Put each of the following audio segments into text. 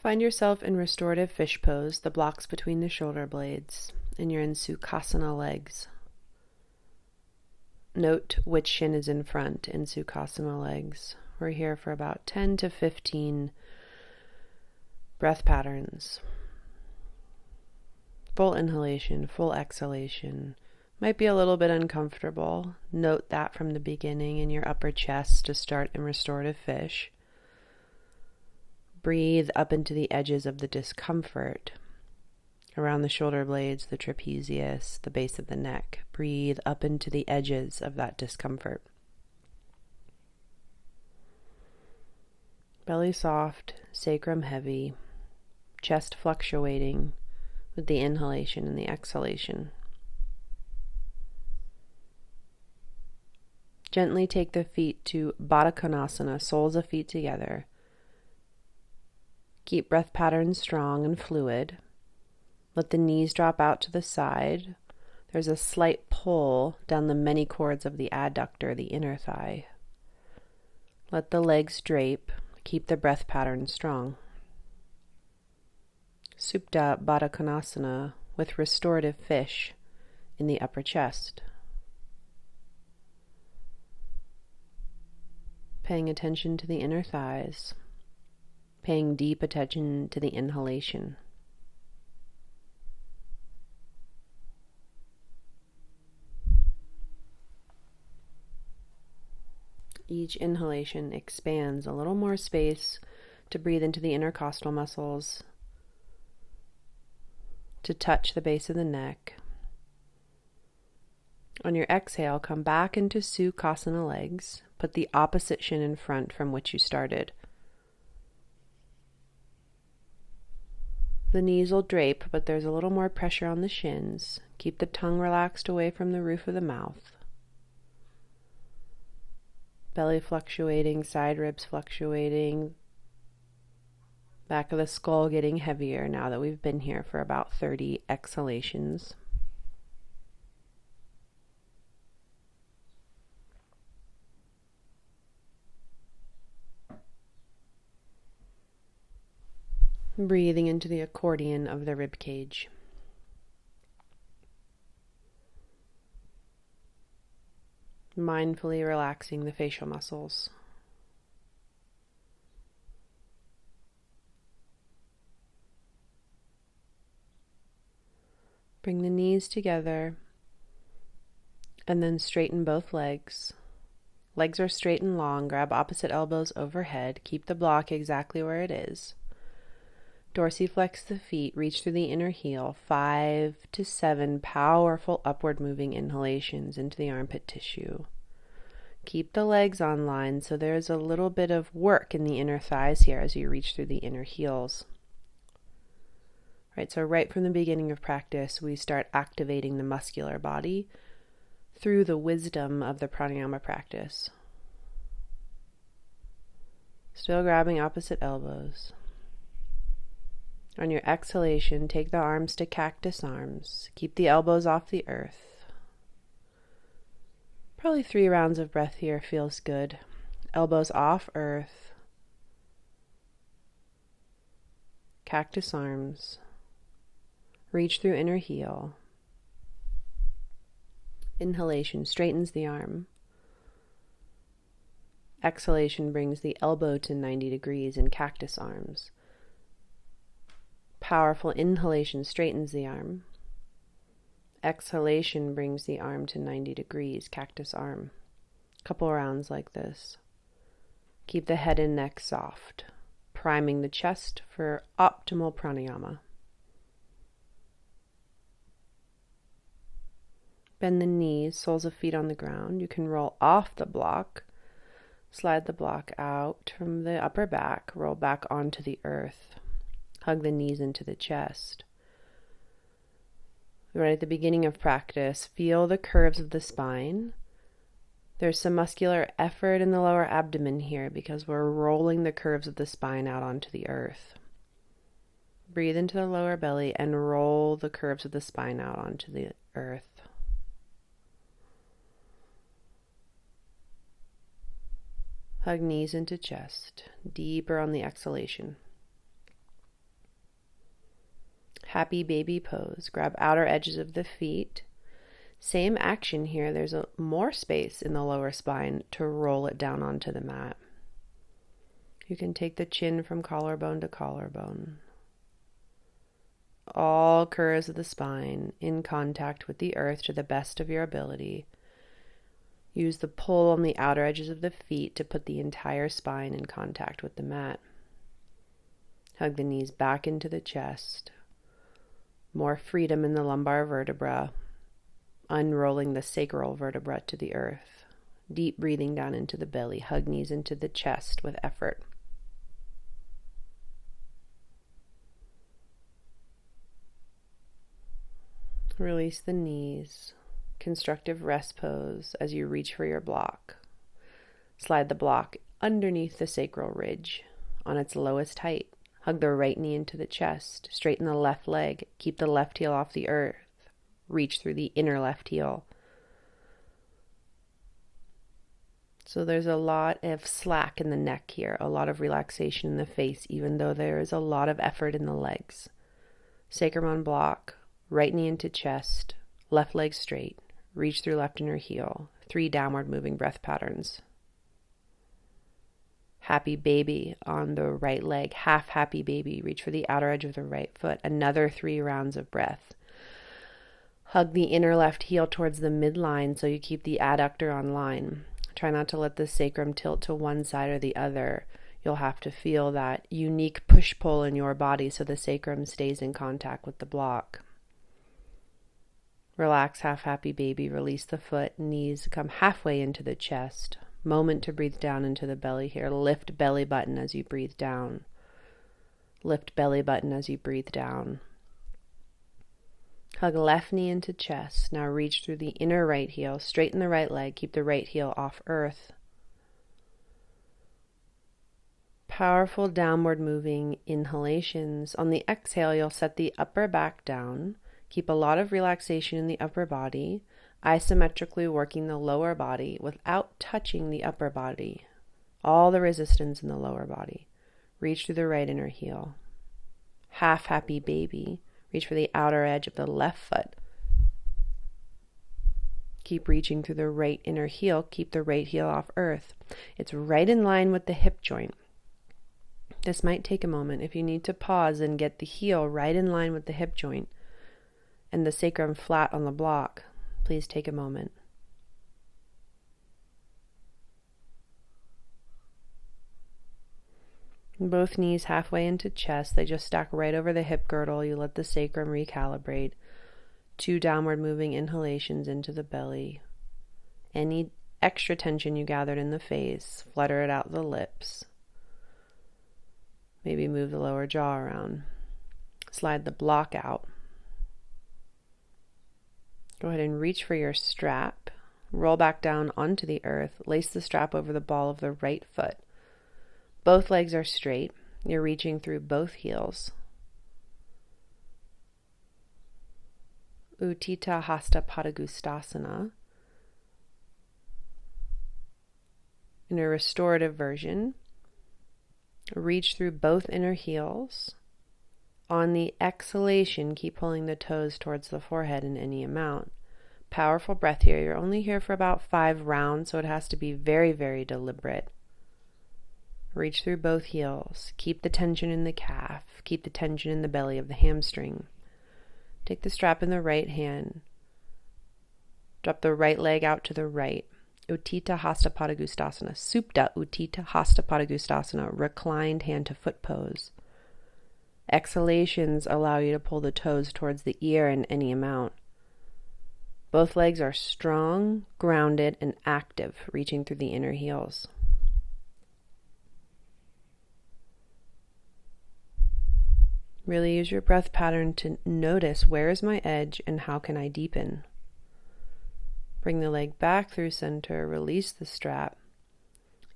Find yourself in restorative fish pose, the blocks between the shoulder blades, and you're in Sukhasana legs. Note which shin is in front in Sukhasana legs. We're here for about 10 to 15 breath patterns. Full inhalation, full exhalation. Might be a little bit uncomfortable. Note that from the beginning in your upper chest to start in restorative fish. Breathe up into the edges of the discomfort, around the shoulder blades, the trapezius, the base of the neck. Breathe up into the edges of that discomfort. Belly soft, sacrum heavy, chest fluctuating with the inhalation and the exhalation. Gently take the feet to Baddha Konasana, soles of feet together. Keep breath patterns strong and fluid. Let the knees drop out to the side. There's a slight pull down the many cords of the adductor, the inner thigh. Let the legs drape. Keep the breath pattern strong. Supta Baddha Konasana with restorative fish in the upper chest. Paying attention to the inner thighs. Paying deep attention to the inhalation. Each inhalation expands a little more space to breathe into the intercostal muscles, to touch the base of the neck. On your exhale, come back into Sukhasana legs. Put the opposite shin in front from which you started. The knees will drape, but there's a little more pressure on the shins. Keep the tongue relaxed away from the roof of the mouth. Belly fluctuating, side ribs fluctuating, back of the skull getting heavier now that we've been here for about 30 exhalations. Breathing into the accordion of the rib cage. Mindfully relaxing the facial muscles. Bring the knees together and then straighten both legs. Legs are straight and long. Grab opposite elbows overhead. Keep the block exactly where it is. Dorsiflex the feet. Reach through the inner heel. 5 to 7 powerful upward moving inhalations into the armpit tissue. Keep the legs on line so there's a little bit of work in the inner thighs here as you reach through the inner heels. Right, so right from the beginning of practice, we start activating the muscular body through the wisdom of the pranayama practice. Still grabbing opposite elbows. On your exhalation, take the arms to cactus arms. Keep the elbows off the earth. Probably 3 rounds of breath here feels good. Elbows off earth. Cactus arms. Reach through inner heel. Inhalation straightens the arm. Exhalation brings the elbow to 90 degrees in cactus arms. Powerful inhalation straightens the arm. Exhalation brings the arm to 90 degrees, cactus arm. Couple rounds like this. Keep the head and neck soft, priming the chest for optimal pranayama. Bend the knees, soles of feet on the ground. You can roll off the block, slide the block out from the upper back, roll back onto the earth. Hug the knees into the chest. Right at the beginning of practice, feel the curves of the spine. There's some muscular effort in the lower abdomen here because we're rolling the curves of the spine out onto the earth. Breathe into the lower belly and roll the curves of the spine out onto the earth. Hug knees into chest, deeper on the exhalation. Happy baby pose. Grab outer edges of the feet. Same action here. There's more space in the lower spine to roll it down onto the mat. You can take the chin from collarbone to collarbone. All curves of the spine in contact with the earth to the best of your ability. Use the pull on the outer edges of the feet to put the entire spine in contact with the mat. Hug the knees back into the chest. More freedom in the lumbar vertebra, unrolling the sacral vertebra to the earth. Deep breathing down into the belly. Hug knees into the chest with effort. Release the knees. Constructive rest pose as you reach for your block. Slide the block underneath the sacral ridge on its lowest height. Hug the right knee into the chest. Straighten the left leg. Keep the left heel off the earth. Reach through the inner left heel. So there's a lot of slack in the neck here, a lot of relaxation in the face, even though there is a lot of effort in the legs. Sacrum on block, right knee into chest, left leg straight. Reach through left inner heel. 3 downward moving breath patterns. Happy baby on the right leg, half happy baby. Reach for the outer edge of the right foot. Another 3 rounds of breath. Hug the inner left heel towards the midline so you keep the adductor on line. Try not to let the sacrum tilt to one side or the other. You'll have to feel that unique push-pull in your body so the sacrum stays in contact with the block. Relax, half happy baby. Release the foot. Knees come halfway into the chest. Moment to breathe down into the belly here. Lift belly button as you breathe down. Lift belly button as you breathe down. Hug left knee into chest. Now reach through the inner right heel. Straighten the right leg. Keep the right heel off earth. Powerful downward moving inhalations. On the exhale, you'll set the upper back down. Keep a lot of relaxation in the upper body, isometrically working the lower body without touching the upper body. All the resistance in the lower body. Reach through the right inner heel. Half happy baby. Reach for the outer edge of the left foot. Keep reaching through the right inner heel. Keep the right heel off earth. It's right in line with the hip joint. This might take a moment. If you need to pause and get the heel right in line with the hip joint and the sacrum flat on the block, please take a moment. Both knees halfway into chest. They just stack right over the hip girdle. You let the sacrum recalibrate. 2 downward moving inhalations into the belly. Any extra tension you gathered in the face, flutter it out the lips. Maybe move the lower jaw around. Slide the block out. Go ahead and reach for your strap. Roll back down onto the earth. Lace the strap over the ball of the right foot. Both legs are straight. You're reaching through both heels. Utthita Hasta Padangusthasana. In a restorative version, reach through both inner heels. On the exhalation, keep pulling the toes towards the forehead in any amount. Powerful breath here. You're only here for about 5 rounds, so it has to be very, very deliberate. Reach through both heels. Keep the tension in the calf. Keep the tension in the belly of the hamstring. Take the strap in the right hand. Drop the right leg out to the right. Utthita Hasta Padangusthasana. Supta Utthita Hasta Padangusthasana. Reclined hand to foot pose. Exhalations allow you to pull the toes towards the ear in any amount. Both legs are strong, grounded, and active, reaching through the inner heels. Really use your breath pattern to notice where is my edge and how can I deepen. Bring the leg back through center, release the strap.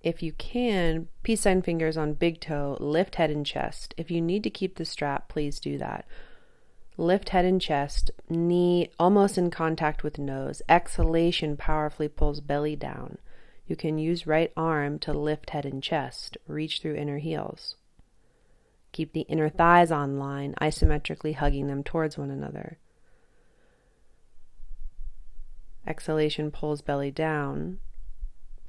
If you can, peace sign fingers on big toe, lift head and chest. If you need to keep the strap, please do that. Lift head and chest, knee almost in contact with nose. Exhalation powerfully pulls belly down. You can use right arm to lift head and chest. Reach through inner heels. Keep the inner thighs on line, isometrically hugging them towards one another. Exhalation pulls belly down.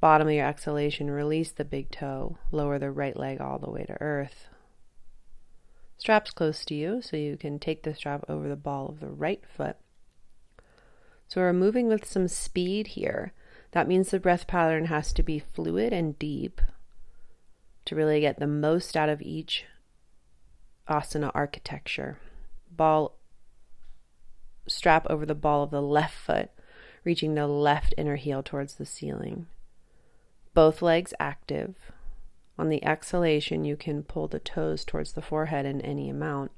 Bottom of your exhalation, release the big toe. Lower the right leg all the way to earth. Strap's close to you, so you can take the strap over the ball of the right foot. So we're moving with some speed here. That means the breath pattern has to be fluid and deep to really get the most out of each asana architecture. Strap over the ball of the left foot, reaching the left inner heel towards the ceiling. Both legs active. On the exhalation, you can pull the toes towards the forehead in any amount.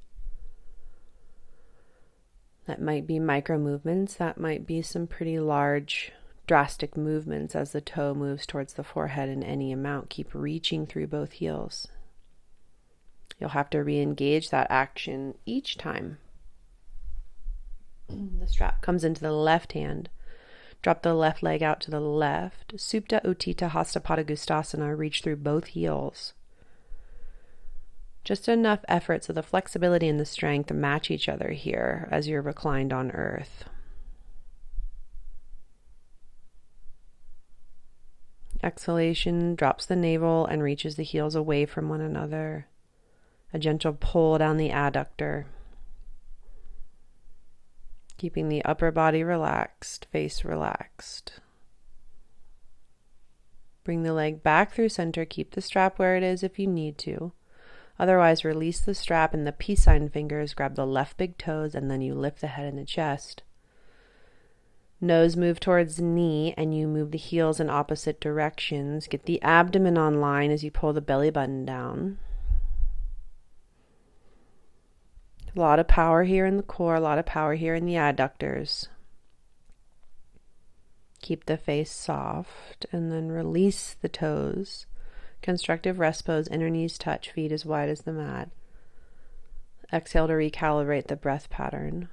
That might be micro movements. That might be some pretty large, drastic movements as the toe moves towards the forehead in any amount. Keep reaching through both heels. You'll have to re-engage that action each time. The strap comes into the left hand. Drop the left leg out to the left. Supta Utthita Hasta Padangusthasana. Reach through both heels. Just enough effort so the flexibility and the strength match each other here as you're reclined on earth. Exhalation drops the navel and reaches the heels away from one another. A gentle pull down the adductor. Keeping the upper body relaxed, face relaxed. Bring the leg back through center. Keep the strap where it is if you need to. Otherwise, release the strap and the peace sign fingers. Grab the left big toes and then you lift the head and the chest. Nose move towards knee and you move the heels in opposite directions. Get the abdomen on line as you pull the belly button down. A lot of power here in the core, a lot of power here in the adductors. Keep the face soft and then release the toes. Constructive rest pose, inner knees touch, feet as wide as the mat. Exhale to recalibrate the breath pattern.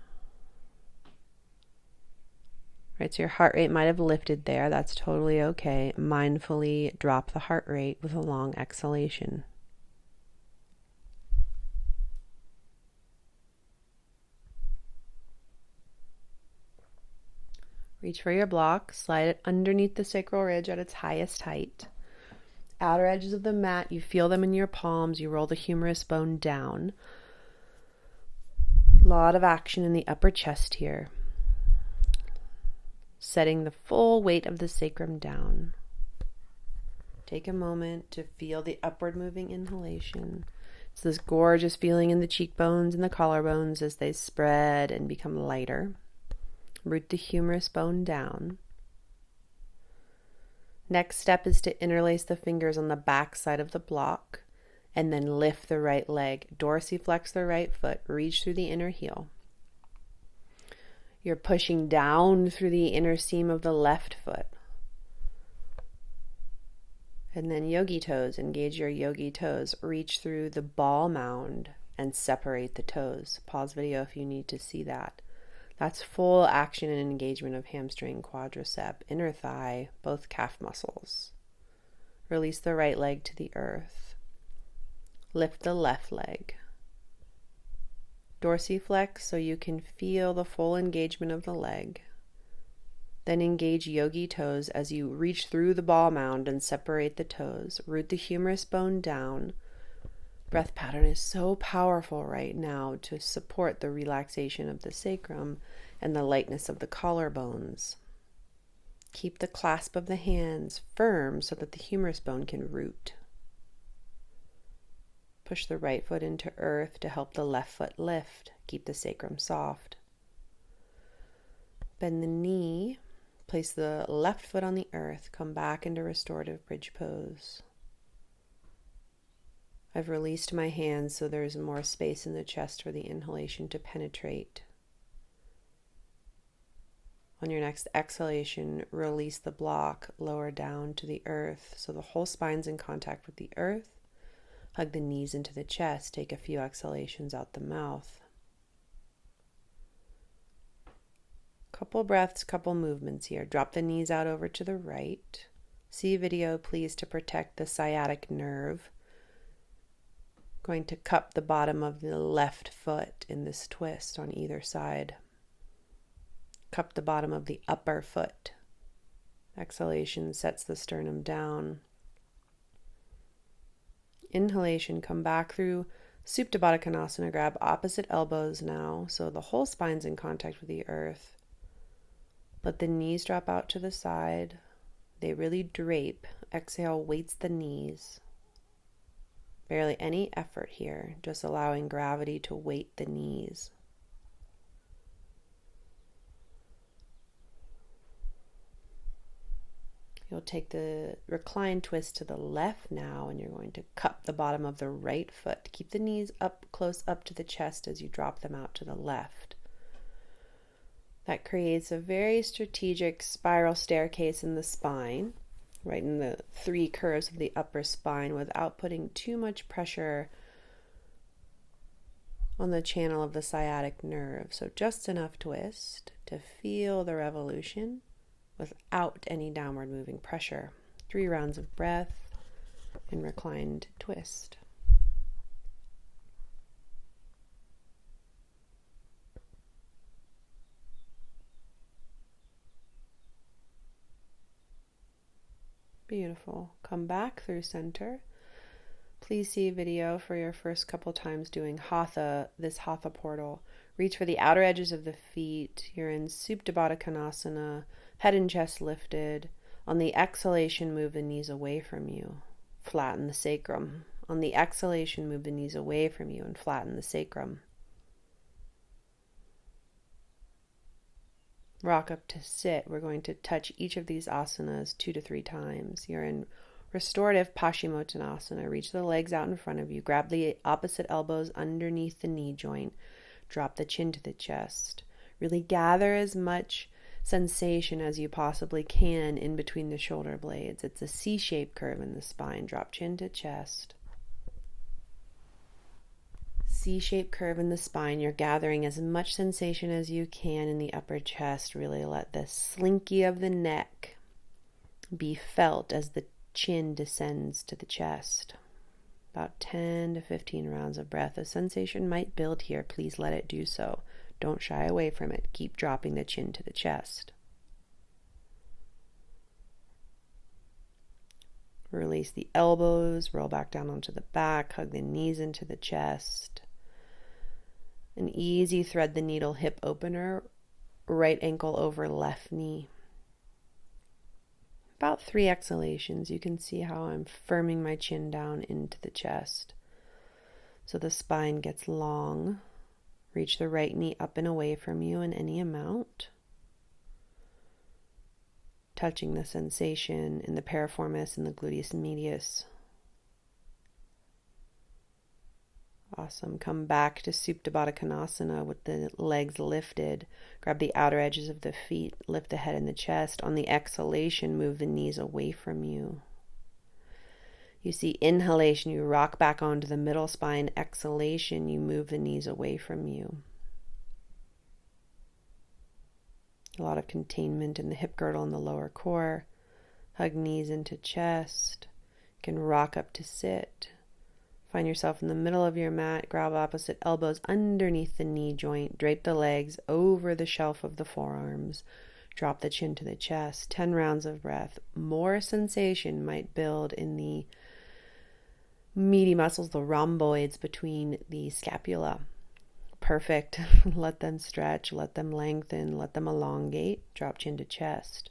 Right, so your heart rate might have lifted there. That's totally okay. Mindfully drop the heart rate with a long exhalation. Reach for your block, slide it underneath the sacral ridge at its highest height. Outer edges of the mat, you feel them in your palms, you roll the humerus bone down. A lot of action in the upper chest here. Setting the full weight of the sacrum down. Take a moment to feel the upward moving inhalation. It's this gorgeous feeling in the cheekbones and the collarbones as they spread and become lighter. Root the humerus bone down. Next step is to interlace the fingers on the back side of the block and then lift the right leg. Dorsiflex the right foot. Reach through the inner heel. You're pushing down through the inner seam of the left foot. And then yogi toes. Engage your yogi toes. Reach through the ball mound and separate the toes. Pause video if you need to see that. That's full action and engagement of hamstring, quadricep, inner thigh, both calf muscles. Release the right leg to the earth. Lift the left leg. Dorsiflex so you can feel the full engagement of the leg. Then engage yogi toes as you reach through the ball mound and separate the toes. Root the humerus bone down. Breath pattern is so powerful right now to support the relaxation of the sacrum and the lightness of the collarbones. Keep the clasp of the hands firm so that the humerus bone can root. Push the right foot into earth to help the left foot lift. Keep the sacrum soft. Bend the knee. Place the left foot on the earth. Come back into restorative bridge pose. I've released my hands so there's more space in the chest for the inhalation to penetrate. On your next exhalation, release the block, lower down to the earth so the whole spine's in contact with the earth. Hug the knees into the chest. Take a few exhalations out the mouth. Couple breaths, couple movements here. Drop the knees out over to the right. See video, please, to protect the sciatic nerve. Going to cup the bottom of the left foot in this twist on either side. Cup the bottom of the upper foot. Exhalation sets the sternum down. Inhalation, come back through Supta Baddha Konasana. Grab opposite elbows now, so the whole spine's in contact with the earth. Let the knees drop out to the side. They really drape. Exhale, weights the knees. Barely any effort here, just allowing gravity to weight the knees. You'll take the reclined twist to the left now, and you're going to cup the bottom of the right foot. Keep the knees up, close up to the chest as you drop them out to the left. That creates a very strategic spiral staircase in the spine, right in the three curves of the upper spine, without putting too much pressure on the channel of the sciatic nerve. So just enough twist to feel the revolution without any downward moving pressure. 3 rounds of breath in reclined twist. Beautiful. Come back through center. Please see video for your first couple times doing Hatha, this Hatha portal. Reach for the outer edges of the feet. You're in Supta Baddha Konasana, head and chest lifted. On the exhalation, move the knees away from you. Flatten the sacrum. On the exhalation, move the knees away from you and flatten the sacrum. Rock up to sit. We're going to touch each of these asanas 2 to 3 times. You're in restorative Paschimottanasana. Reach the legs out in front of you. Grab the opposite elbows underneath the knee joint. Drop the chin to the chest. Really gather as much sensation as you possibly can in between the shoulder blades. It's a C-shaped curve in the spine. Drop chin to chest. C-shaped curve in the spine. You're gathering as much sensation as you can in the upper chest. Really let the slinky of the neck be felt as the chin descends to the chest. About 10 to 15 rounds of breath. A sensation might build here. Please let it do so. Don't shy away from it. Keep dropping the chin to the chest. Release the elbows. Roll back down onto the back. Hug the knees into the chest. An easy thread the needle hip opener. Right ankle over left knee. About 3 exhalations. You can see how I'm firming my chin down into the chest. So the spine gets long. Reach the right knee up and away from you in any amount. Touching the sensation in the piriformis and the gluteus medius. Awesome. Come back to Supta Baddha Konasana with the legs lifted. Grab the outer edges of the feet. Lift the head and the chest. On the exhalation, move the knees away from you. You see inhalation, you rock back onto the middle spine. Exhalation, you move the knees away from you. A lot of containment in the hip girdle and the lower core. Hug knees into chest. You can rock up to sit. Find yourself in the middle of your mat. Grab opposite elbows underneath the knee joint. Drape the legs over the shelf of the forearms. Drop the chin to the chest. 10 rounds of breath. More sensation might build in the meaty muscles, the rhomboids between the scapula. Perfect. Let them stretch. Let them lengthen. Let them elongate. Drop chin to chest.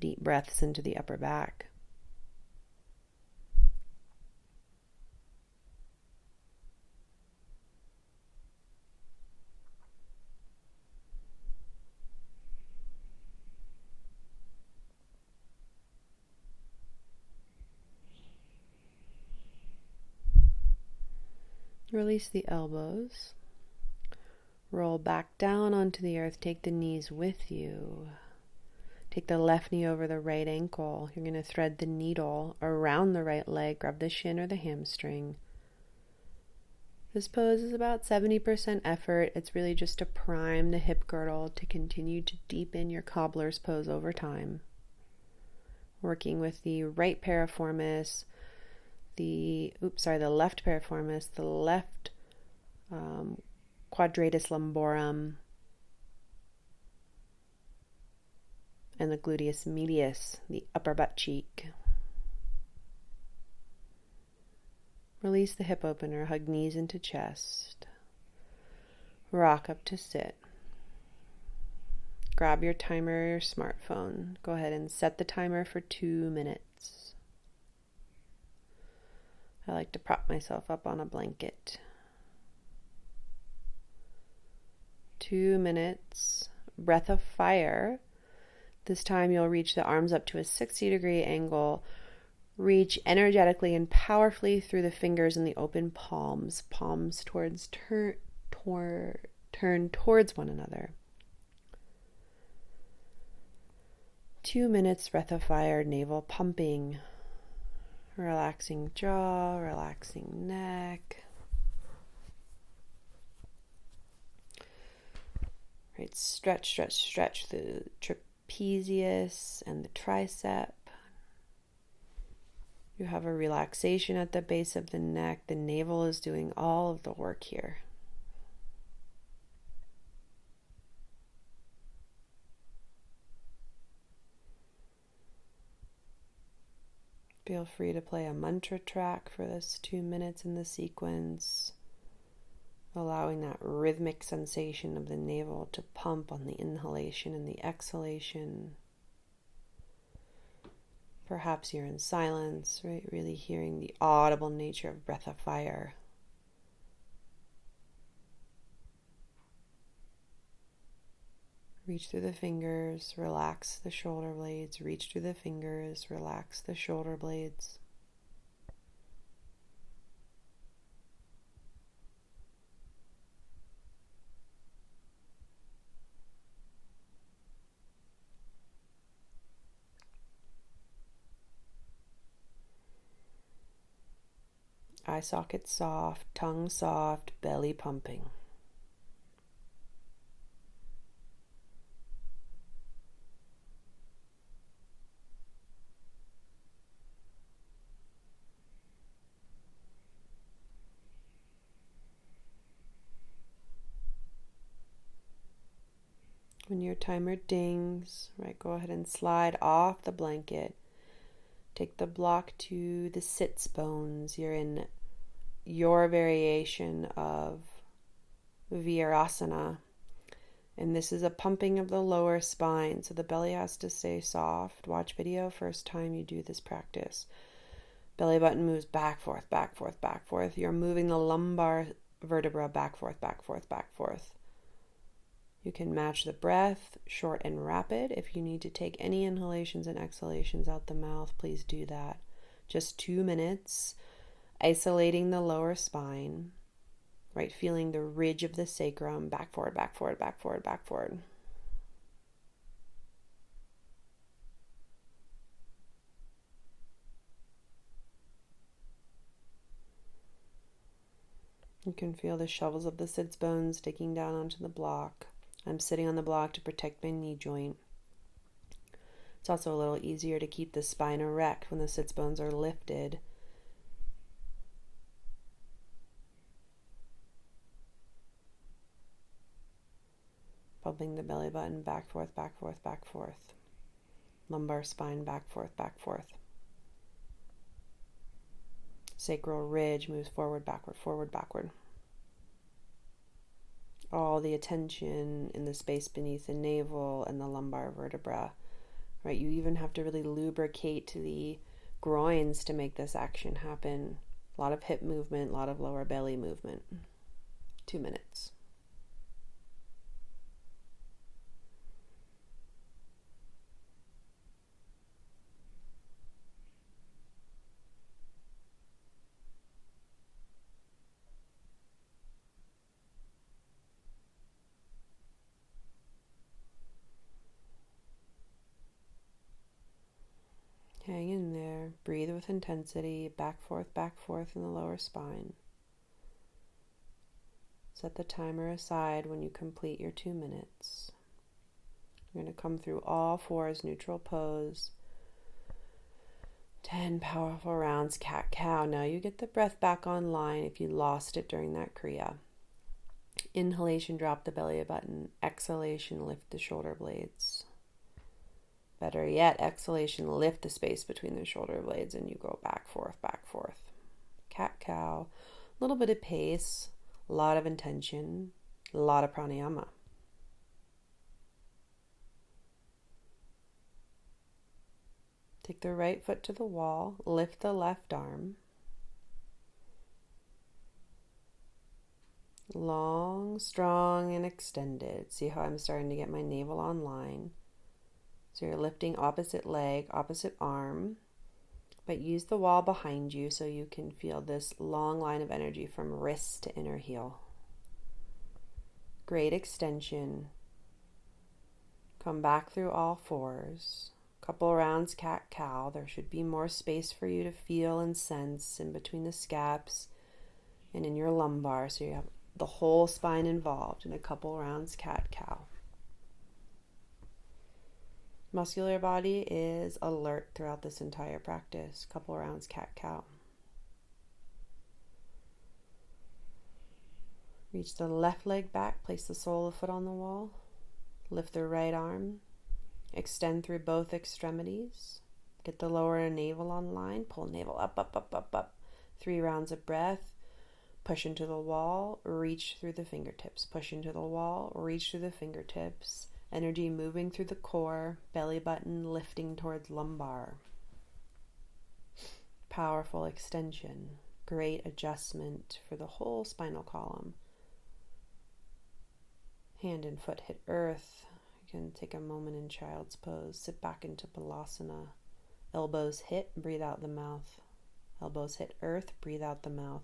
Deep breaths into the upper back. Release the elbows. Roll back down onto the earth. Take the knees with you. Take the left knee over the right ankle. You're going to thread the needle around the right leg. Grab the shin or the hamstring. This pose is about 70% effort. It's really just to prime the hip girdle to continue to deepen your cobbler's pose over time. Working with the right piriformis, the left piriformis, the left quadratus lumborum, and the gluteus medius, the upper butt cheek. Release the hip opener, hug knees into chest. Rock up to sit. Grab your timer or your smartphone. Go ahead and set the timer for 2 minutes. I like to prop myself up on a blanket. 2 minutes. Breath of fire. This time you'll reach the arms up to a 60-degree angle. Reach energetically and powerfully through the fingers and the open palms. Palms turn towards one another. 2 minutes, breath of fire, navel pumping. Relaxing jaw, relaxing neck. Right, stretch the trapezius and the tricep. You have a relaxation at the base of the neck. The navel is doing all of the work here. Feel free to play a mantra track for this 2 minutes in the sequence, allowing that rhythmic sensation of the navel to pump on the inhalation and the exhalation. Perhaps you're in silence, right? Really hearing the audible nature of breath of fire. Reach through the fingers, relax the shoulder blades. Reach through the fingers, relax the shoulder blades. Eye socket soft, tongue soft, belly pumping. When your timer dings, right, go ahead and slide off the blanket. Take the block to the sits bones. You're in your variation of Virasana. And this is a pumping of the lower spine, so the belly has to stay soft. Watch video first time you do this practice. Belly button moves back, forth, back, forth, back, forth. You're moving the lumbar vertebra back, forth, back, forth, back, forth. You can match the breath, short and rapid. If you need to take any inhalations and exhalations out the mouth, please do that. Just 2 minutes, isolating the lower spine, right? Feeling the ridge of the sacrum, back, forward, back, forward, back, forward, back, forward. You can feel the shovels of the sits bones digging down onto the block. I'm sitting on the block to protect my knee joint. It's also a little easier to keep the spine erect when the sits bones are lifted. Pumping the belly button back, forth, back, forth, back, forth. Lumbar spine back, forth, back, forth. Sacral ridge moves forward, backward, forward, backward. All the attention in the space beneath the navel and the lumbar vertebra, right? You even have to really lubricate the groins to make this action happen. A lot of hip movement, a lot of lower belly movement. 2 minutes. Hang in there. Breathe with intensity. Back, forth in the lower spine. Set the timer aside when you complete your 2 minutes. You're going to come through all fours, neutral pose. 10 powerful rounds, cat-cow. Now you get the breath back online if you lost it during that Kriya. Inhalation, drop the belly button. Exhalation, lift the shoulder blades. Better yet, exhalation, lift the space between the shoulder blades and you go back, forth, back, forth. Cat-cow. A little bit of pace, a lot of intention, a lot of pranayama. Take the right foot to the wall, lift the left arm. Long, strong, and extended. See how I'm starting to get my navel online. So you're lifting opposite leg, opposite arm, but use the wall behind you so you can feel this long line of energy from wrist to inner heel. Great extension. Come back through all fours. Couple rounds cat-cow. There should be more space for you to feel and sense in between the scaps and in your lumbar, so you have the whole spine involved in a couple rounds cat-cow. Muscular body is alert throughout this entire practice. Couple rounds cat-cow. Reach the left leg back, place the sole of the foot on the wall. Lift the right arm. Extend through both extremities. Get the lower navel online. Pull navel up, up, up, up, up. 3 rounds of breath. Push into the wall. Reach through the fingertips. Push into the wall. Reach through the fingertips. Energy moving through the core. Belly button lifting towards lumbar. Powerful extension. Great adjustment for the whole spinal column. Hand and foot hit earth. You can take a moment in child's pose. Sit back into Balasana. Elbows hit, breathe out the mouth. Elbows hit earth, breathe out the mouth.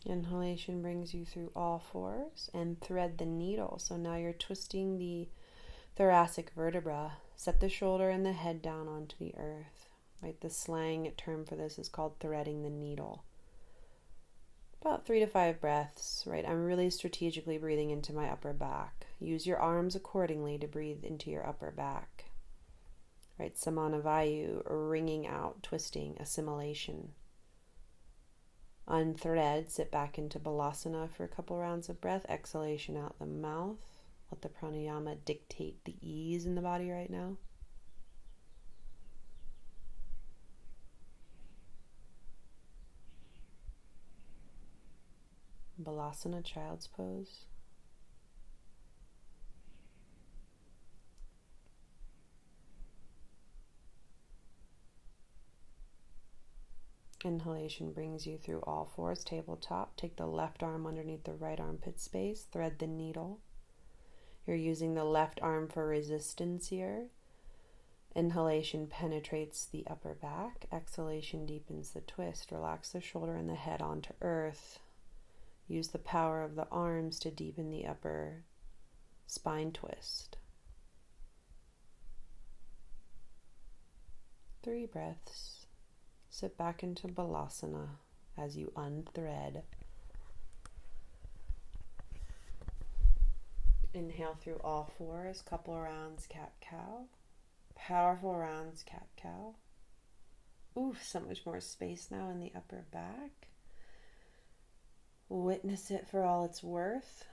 Inhalation brings you through all fours and thread the needle. So now you're twisting the thoracic vertebra. Set the shoulder and the head down onto the earth. Right, the slang term for this is called threading the needle. About 3 to 5 breaths, right? I'm really strategically breathing into my upper back. Use your arms accordingly to breathe into your upper back. Right, Samana Vayu, wringing out, twisting, assimilation. Unthread, sit back into Balasana for a couple rounds of breath. Exhalation out the mouth. Let the pranayama dictate the ease in the body right now. Balasana, child's pose. Inhalation brings you through all fours, tabletop. Take the left arm underneath the right armpit space. Thread the needle. You're using the left arm for resistance here. Inhalation penetrates the upper back. Exhalation deepens the twist. Relax the shoulder and the head onto earth. Use the power of the arms to deepen the upper spine twist. 3 breaths. Sit back into Balasana as you unthread. Inhale through all fours, couple rounds cat-cow. Powerful rounds cat-cow. Oof, so much more space now in the upper back. Witness it for all it's worth.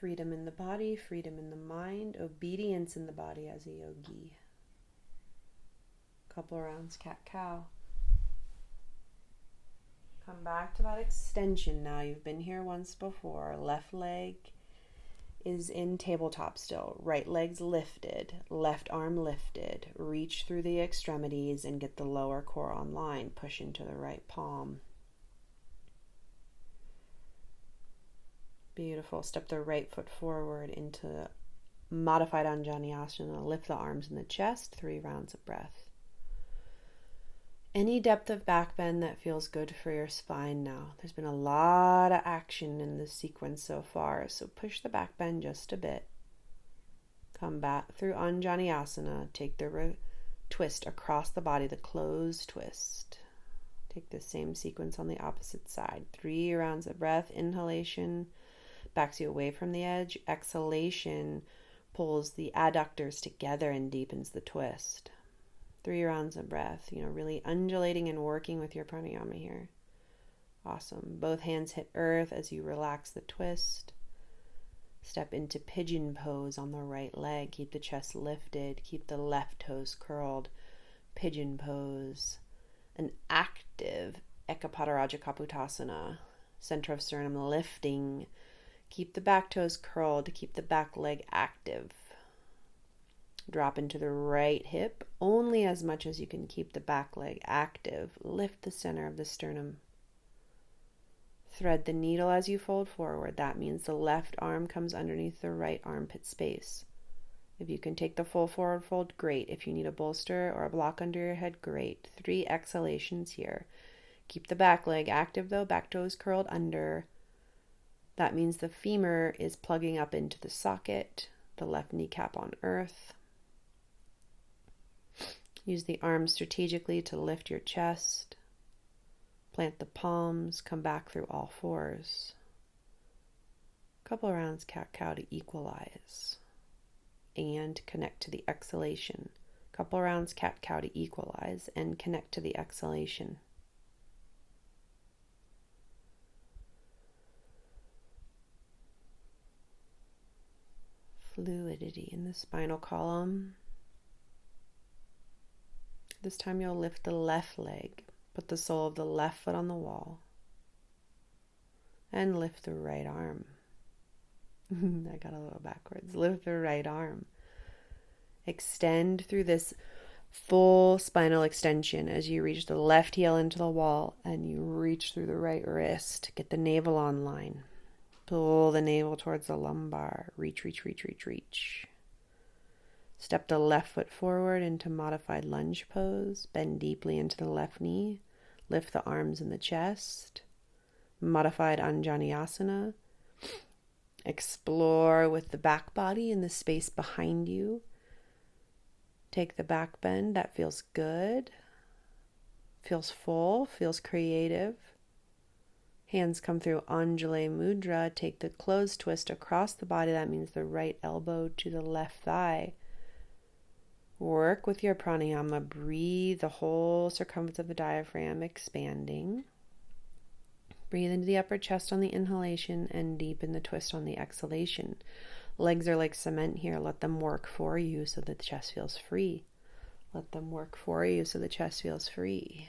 Freedom in the body, freedom in the mind, obedience in the body as a yogi. Couple rounds cat-cow. Come back to that extension now. You've been here once before. Left leg is in tabletop still. Right leg's lifted. Left arm lifted. Reach through the extremities and get the lower core online. Push into the right palm. Beautiful. Step the right foot forward into modified Anjaneyasana. Lift the arms in the chest. 3 rounds of breath. Any depth of back bend that feels good for your spine now. There's been a lot of action in this sequence so far, so push the back bend just a bit. Come back through Anjaneyasana. Take the twist across the body, the closed twist. Take the same sequence on the opposite side. 3 rounds of breath. Inhalation backs you away from the edge. Exhalation pulls the adductors together and deepens the twist. 3 rounds of breath, really undulating and working with your pranayama here. Awesome. Both hands hit earth as you relax the twist. Step into pigeon pose on the right leg. Keep the chest lifted. Keep the left toes curled. Pigeon pose. An active Ekapada Kapotasana. Center of sternum lifting. Keep the back toes curled. Keep the back leg active. Drop into the right hip only as much as you can keep the back leg active. Lift the center of the sternum. Thread the needle as you fold forward. That means the left arm comes underneath the right armpit space. If you can take the full forward fold, great. If you need a bolster or a block under your head, great. 3 exhalations here. Keep the back leg active though, back toes curled under. That means the femur is plugging up into the socket, the left kneecap on earth. Use the arms strategically to lift your chest. Plant the palms, come back through all fours. Couple rounds cat-cow to equalize. And connect to the exhalation. Couple rounds cat-cow to equalize and connect to the exhalation. Fluidity in the spinal column. This time you'll lift the left leg. Put the sole of the left foot on the wall. And lift the right arm. I got a little backwards. Lift the right arm. Extend through this full spinal extension as you reach the left heel into the wall and you reach through the right wrist. Get the navel on line. Pull the navel towards the lumbar. Reach, reach, reach, reach, reach. Step the left foot forward into modified lunge pose. Bend deeply into the left knee. Lift the arms in the chest. Modified Anjaneyasana. Explore with the back body in the space behind you. Take the back bend. That feels good. Feels full. Feels creative. Hands come through Anjali Mudra. Take the closed twist across the body. That means the right elbow to the left thigh. Work with your pranayama. Breathe the whole circumference of the diaphragm expanding. Breathe into the upper chest on the inhalation and deepen the twist on the exhalation. Legs are like cement here. Let them work for you so that the chest feels free. Let them work for you so the chest feels free.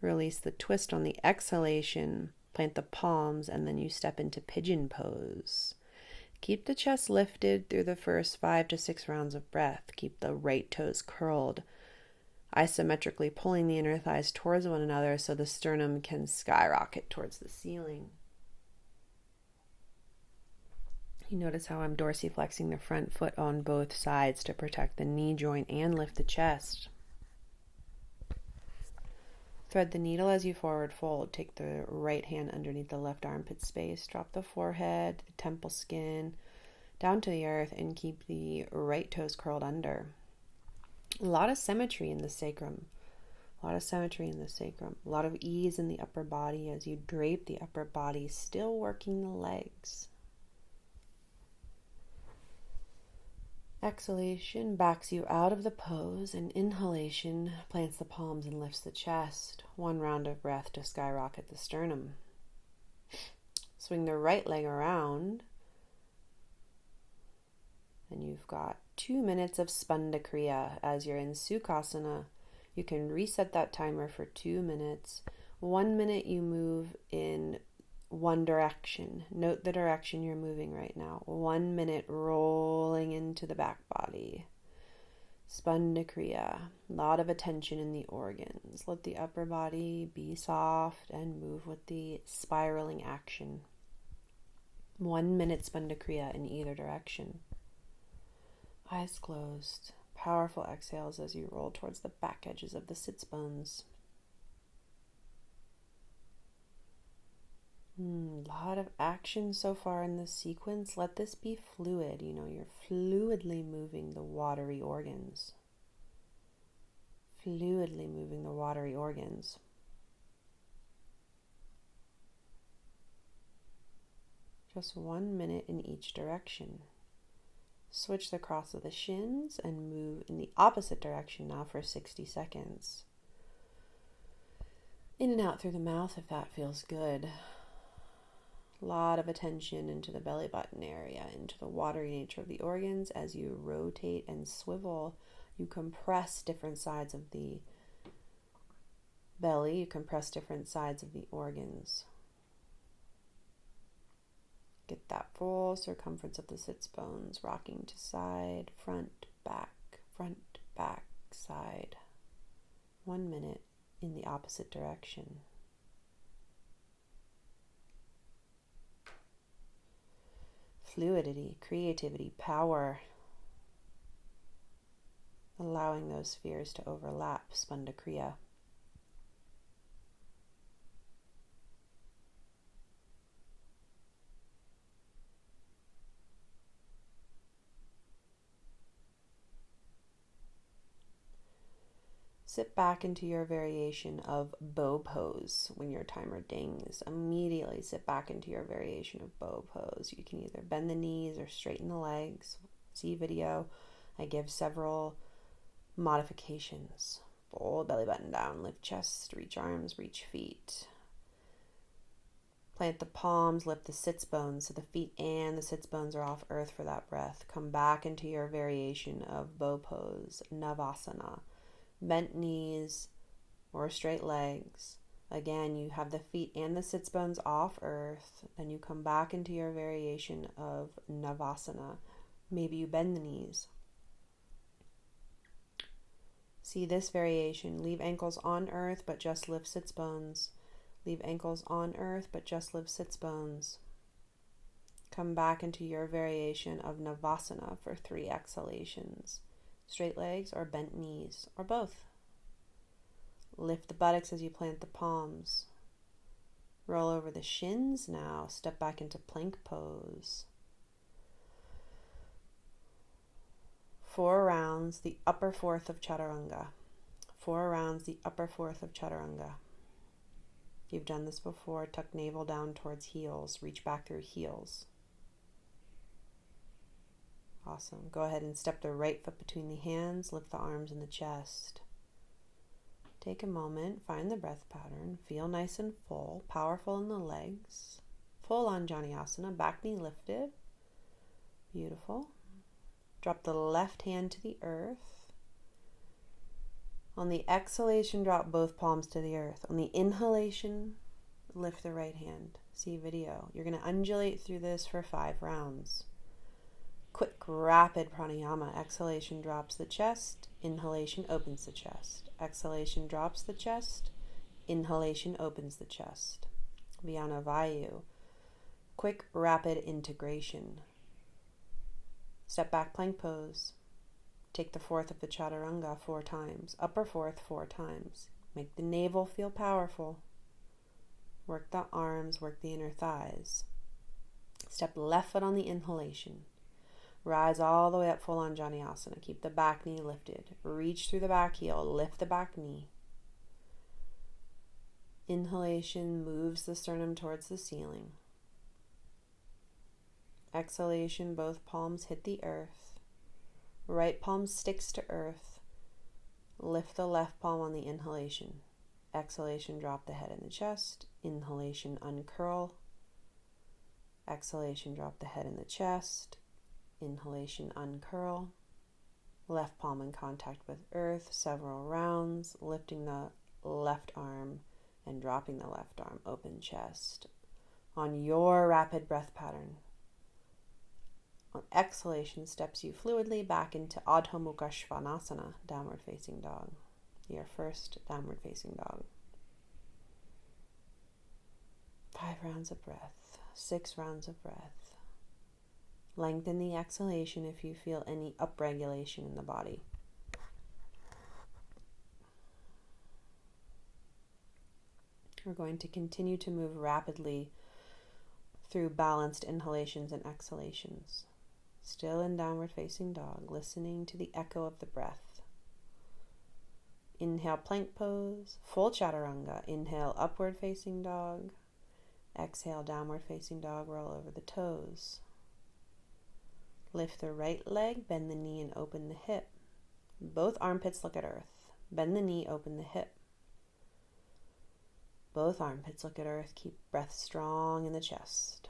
Release the twist on the exhalation. Plant the palms and then you step into pigeon pose. Keep the chest lifted through the first 5 to 6 rounds of breath. Keep the right toes curled, isometrically pulling the inner thighs towards one another so the sternum can skyrocket towards the ceiling. You notice how I'm dorsiflexing the front foot on both sides to protect the knee joint and lift the chest. Thread the needle as you forward fold. Take the right hand underneath the left armpit space. Drop the forehead, the temple skin, down to the earth and keep the right toes curled under. A lot of symmetry in the sacrum. A lot of symmetry in the sacrum. A lot of ease in the upper body as you drape the upper body, still working the legs. Exhalation backs you out of the pose, and inhalation plants the palms and lifts the chest. 1 round of breath to skyrocket the sternum. Swing the right leg around, and you've got 2 minutes of Spanda Kriya. As you're in Sukhasana, you can reset that timer for 2 minutes. 1 minute you move in one direction. Note the direction you're moving right now. 1 minute rolling into the back body. Spanda Kriya. A lot of attention in the organs. Let the upper body be soft and move with the spiraling action. 1 minute Spanda Kriya in either direction. Eyes closed. Powerful exhales as you roll towards the back edges of the sits bones. A lot of action so far in this sequence. Let this be fluid. You're fluidly moving the watery organs. Fluidly moving the watery organs. Just 1 minute in each direction. Switch the cross of the shins and move in the opposite direction now for 60 seconds. In and out through the mouth if that feels good. A lot of attention into the belly button area, into the watery nature of the organs. As you rotate and swivel, you compress different sides of the belly, you compress different sides of the organs. Get that full circumference of the sits bones, rocking to side, front, back, side. 1 minute in the opposite direction. Fluidity, creativity, power. Allowing those spheres to overlap, Spanda Kriya. Sit back into your variation of bow pose. When your timer dings, immediately sit back into your variation of bow pose. You can either bend the knees or straighten the legs. See video. I give several modifications. Fold belly button down, lift chest, reach arms, reach feet. Plant the palms, lift the sits bones so the feet and the sits bones are off earth for that breath. Come back into your variation of bow pose, Navasana. Bent knees or straight legs. Again, you have the feet and the sits bones off earth. Then you come back into your variation of Navasana. Maybe you bend the knees. See this variation. Leave ankles on earth, but just lift sits bones. Leave ankles on earth, but just lift sits bones. Come back into your variation of Navasana for 3 exhalations. Straight legs or bent knees, or both. Lift the buttocks as you plant the palms. Roll over the shins now. Step back into plank pose. 4 rounds, the upper fourth of Chaturanga. 4 rounds, the upper fourth of Chaturanga. If you've done this before, tuck navel down towards heels. Reach back through heels. Awesome. Go ahead and step the right foot between the hands. Lift the arms and the chest. Take a moment. Find the breath pattern. Feel nice and full. Powerful in the legs. Full on Janiasana. Back knee lifted. Beautiful. Drop the left hand to the earth. On the exhalation, drop both palms to the earth. On the inhalation, lift the right hand. See video. You're going to undulate through this for 5 rounds. Quick, rapid pranayama. Exhalation drops the chest. Inhalation opens the chest. Exhalation drops the chest. Inhalation opens the chest. Vyana Vayu. Quick, rapid integration. Step back plank pose. Take the fourth of the Chaturanga 4 times. Upper fourth 4 times. Make the navel feel powerful. Work the arms, work the inner thighs. Step left foot on the inhalation. Rise all the way up full on Janiasana. Keep the back knee lifted. Reach through the back heel. Lift the back knee. Inhalation moves the sternum towards the ceiling. Exhalation, both palms hit the earth. Right palm sticks to earth. Lift the left palm on the inhalation. Exhalation, drop the head in the chest. Inhalation, uncurl. Exhalation, drop the head in the chest. Inhalation, uncurl. Left palm in contact with earth, several rounds, lifting the left arm and dropping the left arm, open chest. On your rapid breath pattern. On exhalation, steps you fluidly back into Adho Mukha Svanasana, downward facing dog. Your first downward facing dog. 5 rounds of breath, 6 rounds of breath. Lengthen the exhalation if you feel any upregulation in the body. We're going to continue to move rapidly through balanced inhalations and exhalations. Still in downward facing dog, listening to the echo of the breath. Inhale, plank pose, full Chaturanga. Inhale, upward facing dog. Exhale, downward facing dog, roll over the toes. Lift the right leg, bend the knee and open the hip. Both armpits look at earth. Bend the knee, open the hip. Both armpits look at earth. Keep breath strong in the chest.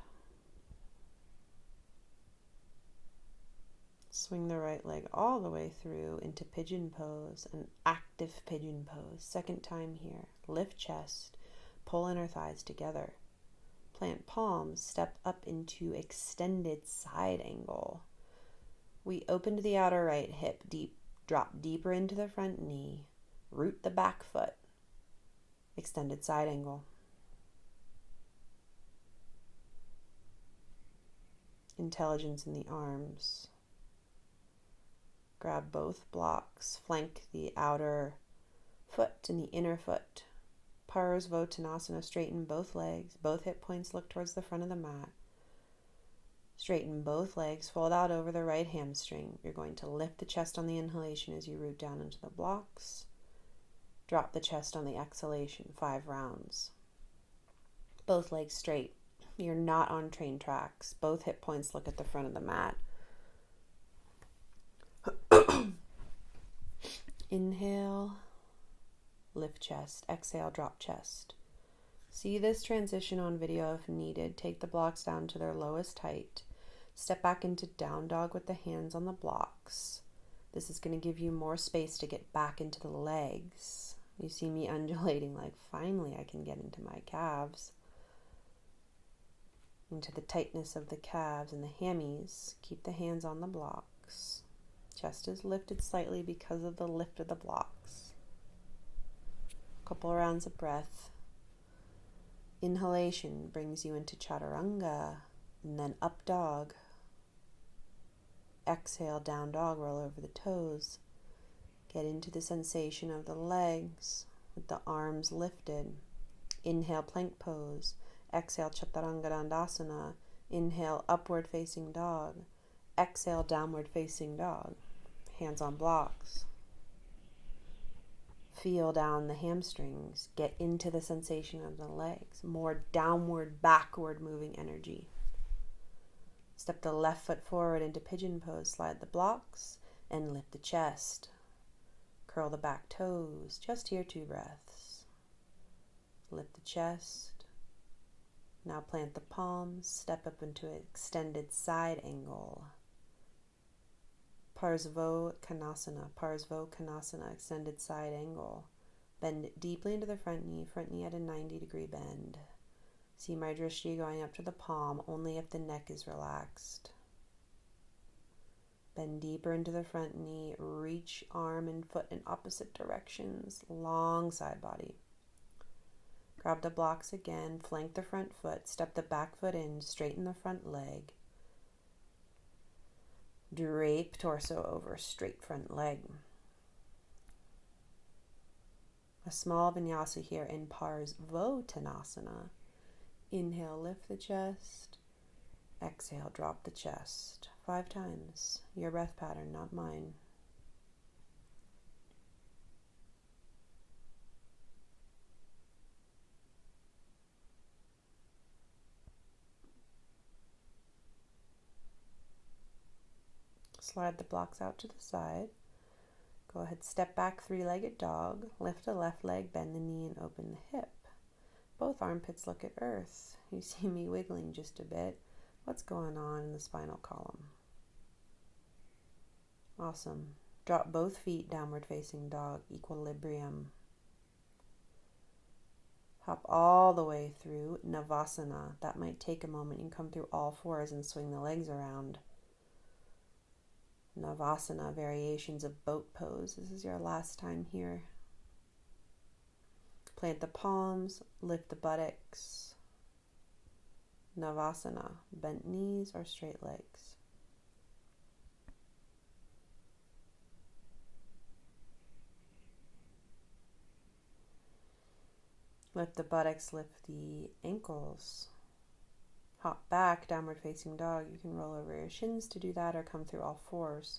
Swing the right leg all the way through into pigeon pose, an active pigeon pose. Second time here. Lift chest, pull inner thighs together. Plant palms, step up into extended side angle. We open to the outer right hip, drop deeper into the front knee, root the back foot, extended side angle. Intelligence in the arms. Grab both blocks, flank the outer foot and the inner foot. Parsvottanasana, straighten both legs, both hip points look towards the front of the mat. Straighten both legs, fold out over the right hamstring. You're going to lift the chest on the inhalation as you root down into the blocks. Drop the chest on the exhalation, 5 rounds. Both legs straight. You're not on train tracks. Both hip points look at the front of the mat. Inhale, lift chest. Exhale, drop chest. See this transition on video if needed. Take the blocks down to their lowest height. Step back into down dog with the hands on the blocks. This is going to give you more space to get back into the legs. You see me undulating like, finally I can get into my calves. Into the tightness of the calves and the hammies. Keep the hands on the blocks. Chest is lifted slightly because of the lift of the blocks. Couple rounds of breath. Inhalation brings you into chaturanga, and then up dog. Exhale, down dog, roll over the toes. Get into the sensation of the legs with the arms lifted. Inhale, plank pose. Exhale, chaturanga dandasana. Inhale, upward facing dog. Exhale, downward facing dog. Hands on blocks. Feel down the hamstrings. Get into the sensation of the legs. More downward, backward moving energy. Step the left foot forward into pigeon pose. Slide the blocks and lift the chest. Curl the back toes. Just here, 2 breaths. Lift the chest. Now plant the palms. Step up into an extended side angle. Parsvottanasana, extended side angle. Bend deeply into the front knee at a 90-degree bend. See my drishti going up to the palm only if the neck is relaxed. Bend deeper into the front knee, reach arm and foot in opposite directions, long side body. Grab the blocks again, flank the front foot, step the back foot in, straighten the front leg. Drape torso over straight front leg. A small vinyasa here in Parsvottanasana. Inhale, lift the chest. Exhale, drop the chest. 5 times. Your breath pattern, not mine. Slide the blocks out to the side. Go ahead, step back, 3-legged dog. Lift the left leg, bend the knee and open the hip. Both armpits look at earth. You see me wiggling just a bit. What's going on in the spinal column? Awesome. Drop both feet, downward facing dog, equilibrium. Hop all the way through Navasana. That might take a moment. You can come through all 4s and swing the legs around. Navasana, variations of boat pose. This is your last time here. Plant the palms, lift the buttocks. Navasana, bent knees or straight legs. Lift the buttocks, lift the ankles. Hop back, downward facing dog. You can roll over your shins to do that or come through all 4s.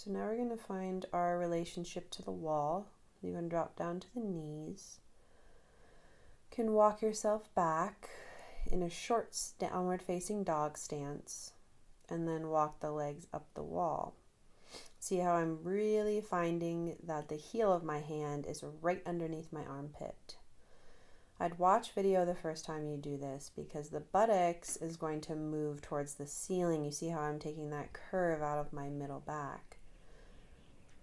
So now we're going to find our relationship to the wall. You're going to drop down to the knees. You can walk yourself back in a short downward facing dog stance and then walk the legs up the wall. See how I'm really finding that the heel of my hand is right underneath my armpit. I'd watch video the first time you do this because the buttocks is going to move towards the ceiling. You see how I'm taking that curve out of my middle back.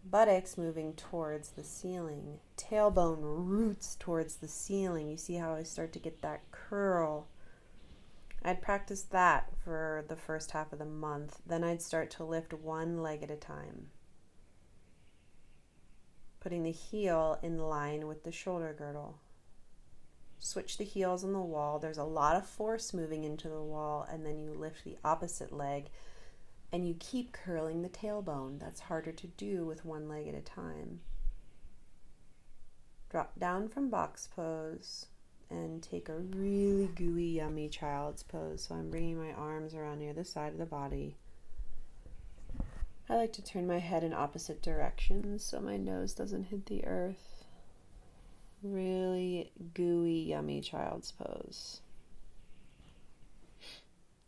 Buttocks moving towards the ceiling. Tailbone roots towards the ceiling. You see how I start to get that curl. I'd practice that for the first half of the month. Then I'd start to lift one leg at a time, putting the heel in line with the shoulder girdle. Switch the heels on the wall. There's a lot of force moving into the wall, and then you lift the opposite leg and you keep curling the tailbone. That's harder to do with one leg at a time. Drop down from box pose and take a really gooey, yummy child's pose. So I'm bringing my arms around near the side of the body. I like to turn my head in opposite directions so my nose doesn't hit the earth. Really gooey, yummy child's pose.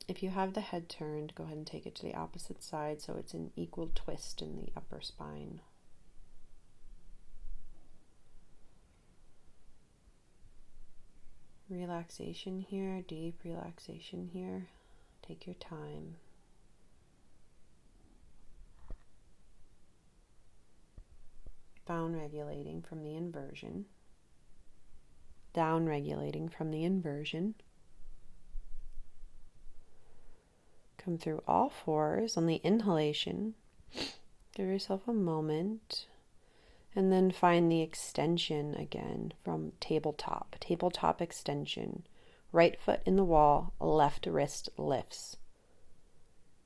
If you have the head turned, go ahead and take it to the opposite side so it's an equal twist in the upper spine. Relaxation here, deep relaxation here. Take your time. Down regulating from the inversion. Down regulating from the inversion. Come through all fours on the inhalation. Give yourself a moment. And then find the extension again from tabletop. Tabletop extension. Right foot in the wall, left wrist lifts.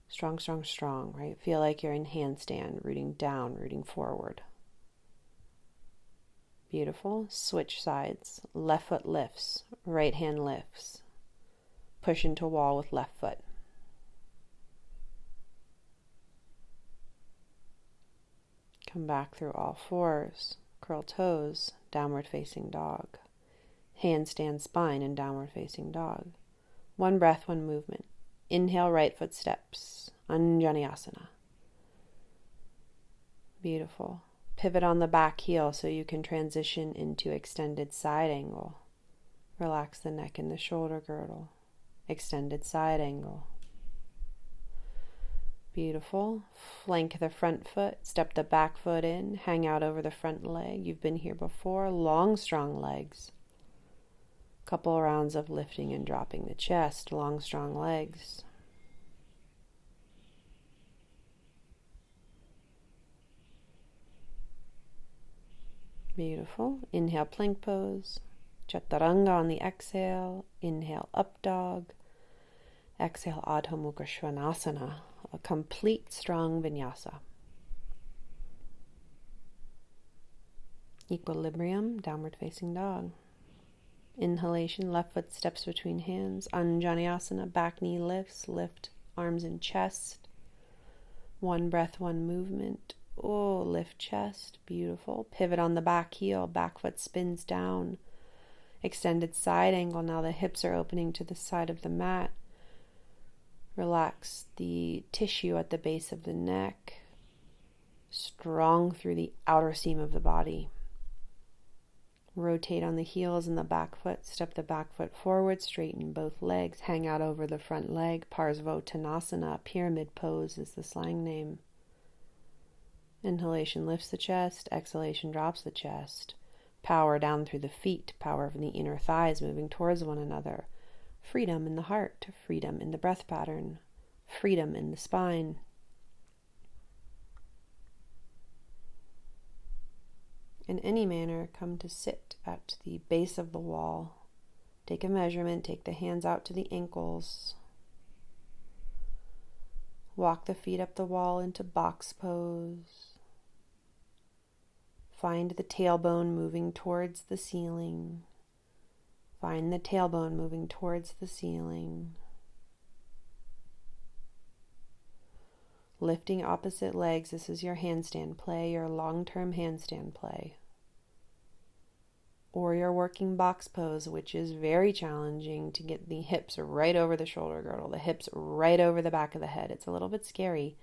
Strong, strong, strong, right? Feel like you're in handstand, rooting down, rooting forward. Beautiful. Switch sides. Left foot lifts, right hand lifts. Push into wall with left foot. Come back through all fours, curl toes, downward facing dog. Handstand spine and downward facing dog. One breath, one movement. Inhale, right foot steps, Anjaneyasana. Beautiful. Pivot on the back heel so you can transition into extended side angle. Relax the neck and the shoulder girdle. Extended side angle. Beautiful. Flank the front foot, step the back foot in, hang out over the front leg. You've been here before. Long, strong legs. Couple rounds of lifting and dropping the chest. Long, strong legs. Beautiful. Inhale, plank pose. Chaturanga on the exhale. Inhale, up dog. Exhale, Adho Mukha Svanasana. A complete strong vinyasa. Equilibrium, downward facing dog. Inhalation, left foot steps between hands. Anjaneyasana, back knee lifts, lift arms and chest. One breath, one movement. Oh, lift chest, beautiful. Pivot on the back heel, back foot spins down. Extended side angle, now the hips are opening to the side of the mat. Relax the tissue at the base of the neck, strong through the outer seam of the body. Rotate on the heels and the back foot, step the back foot forward, straighten both legs, hang out over the front leg. Parsvottanasana, pyramid pose is the slang name. Inhalation lifts the chest, exhalation drops the chest. Power down through the feet, power from the inner thighs moving towards one another. Freedom in the heart, freedom in the breath pattern, freedom in the spine. In any manner, come to sit at the base of the wall. Take a measurement, take the hands out to the ankles. Walk the feet up the wall into box pose. Find the tailbone moving towards the ceiling. Find the tailbone moving towards the ceiling. Lifting opposite legs. This is your handstand play, your long-term handstand play. Or your working box pose, which is very challenging to get the hips right over the shoulder girdle, the hips right over the back of the head. It's a little bit scary.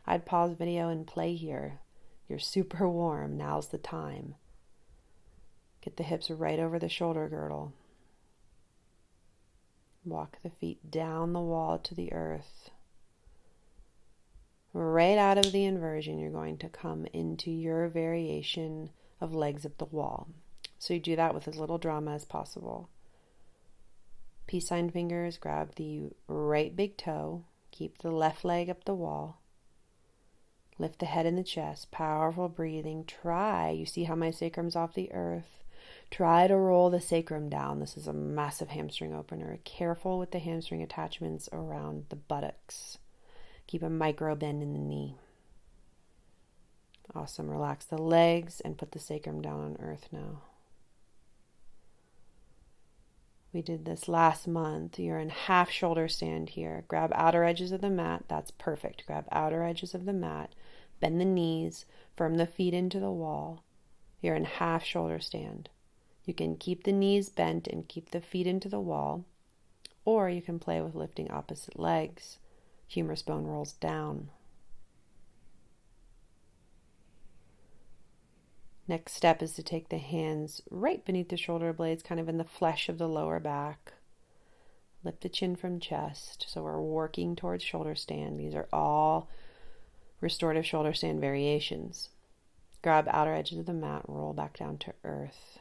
I'd pause video and play here. You're super warm. Now's the time. Get the hips right over the shoulder girdle. Walk the feet down the wall to the earth. Right out of the inversion, you're going to come into your variation of legs up the wall. So you do that with as little drama as possible. Peace sign fingers, grab the right big toe, keep the left leg up the wall. Lift the head and the chest, powerful breathing. You see how my sacrum's off the earth. Try to roll the sacrum down. This is a massive hamstring opener. Careful with the hamstring attachments around the buttocks. Keep a micro bend in the knee. Awesome. Relax the legs and put the sacrum down on earth now. We did this last month. You're in half shoulder stand here. Grab outer edges of the mat. That's perfect. Grab outer edges of the mat. Bend the knees. Firm the feet into the wall. You're in half shoulder stand. You can keep the knees bent and keep the feet into the wall, or you can play with lifting opposite legs. Humerus bone rolls down. Next step is to take the hands right beneath the shoulder blades, kind of in the flesh of the lower back. Lift the chin from chest. So we're working towards shoulder stand. These are all restorative shoulder stand variations. Grab outer edges of the mat, roll back down to earth.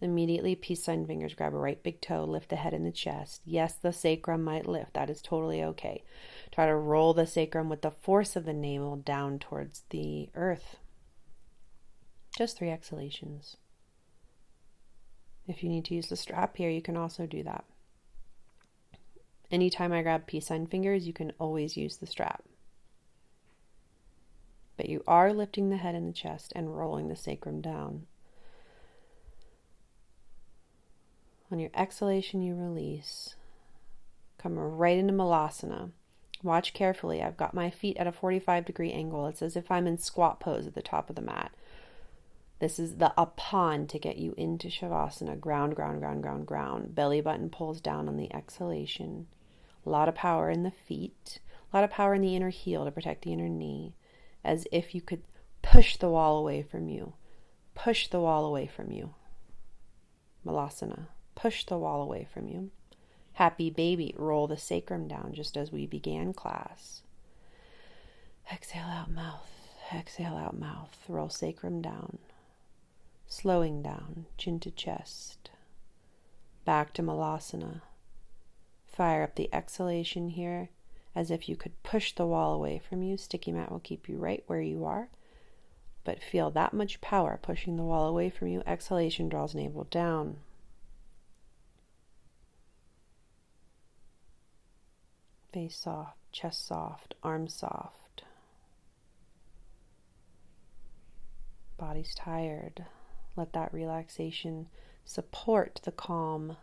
Immediately, peace sign fingers, grab a right big toe, lift the head and the chest. Yes, the sacrum might lift. That is totally okay. Try to roll the sacrum with the force of the navel down towards the earth. Just 3 exhalations. If you need to use the strap here, you can also do that. Anytime I grab peace sign fingers, you can always use the strap. But you are lifting the head and the chest and rolling the sacrum down. On your exhalation, you release. Come right into Malasana. Watch carefully. I've got my feet at a 45-degree angle. It's as if I'm in squat pose at the top of the mat. This is the Apan to get you into Shavasana. Ground, ground, ground, ground, ground. Belly button pulls down on the exhalation. A lot of power in the feet. A lot of power in the inner heel to protect the inner knee. As if you could push the wall away from you. Push the wall away from you. Malasana. Push the wall away from you. Happy baby. Roll the sacrum down just as we began class. Exhale out mouth. Exhale out mouth. Roll sacrum down. Slowing down. Chin to chest. Back to Malasana. Fire up the exhalation here as if you could push the wall away from you. Sticky mat will keep you right where you are. But feel that much power pushing the wall away from you. Exhalation draws navel down. Face soft, chest soft, arms soft. Body's tired. Let that relaxation support the calm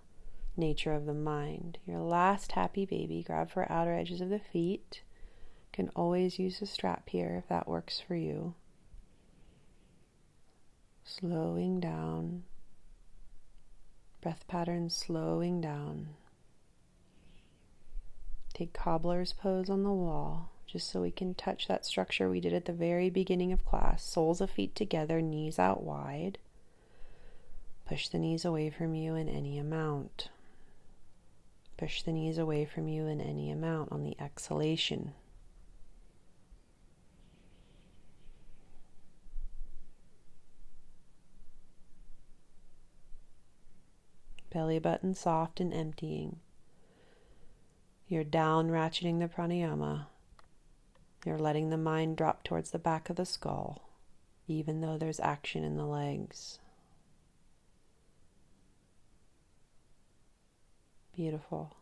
nature of the mind. Your last happy baby. Grab for outer edges of the feet. Can always use a strap here if that works for you. Slowing down. Breath pattern slowing down. Take cobbler's pose on the wall, just so we can touch that structure we did at the very beginning of class. Soles of feet together, knees out wide. Push the knees away from you in any amount. Push the knees away from you in any amount on the exhalation. Belly button soft and emptying. You're down ratcheting the pranayama. You're letting the mind drop towards the back of the skull, even though there's action in the legs. Beautiful.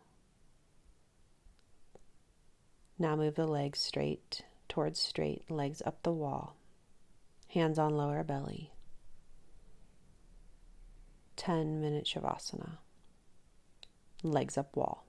Now move the legs straight towards straight, legs up the wall. Hands on lower belly. 10-minute Shavasana. Legs up wall.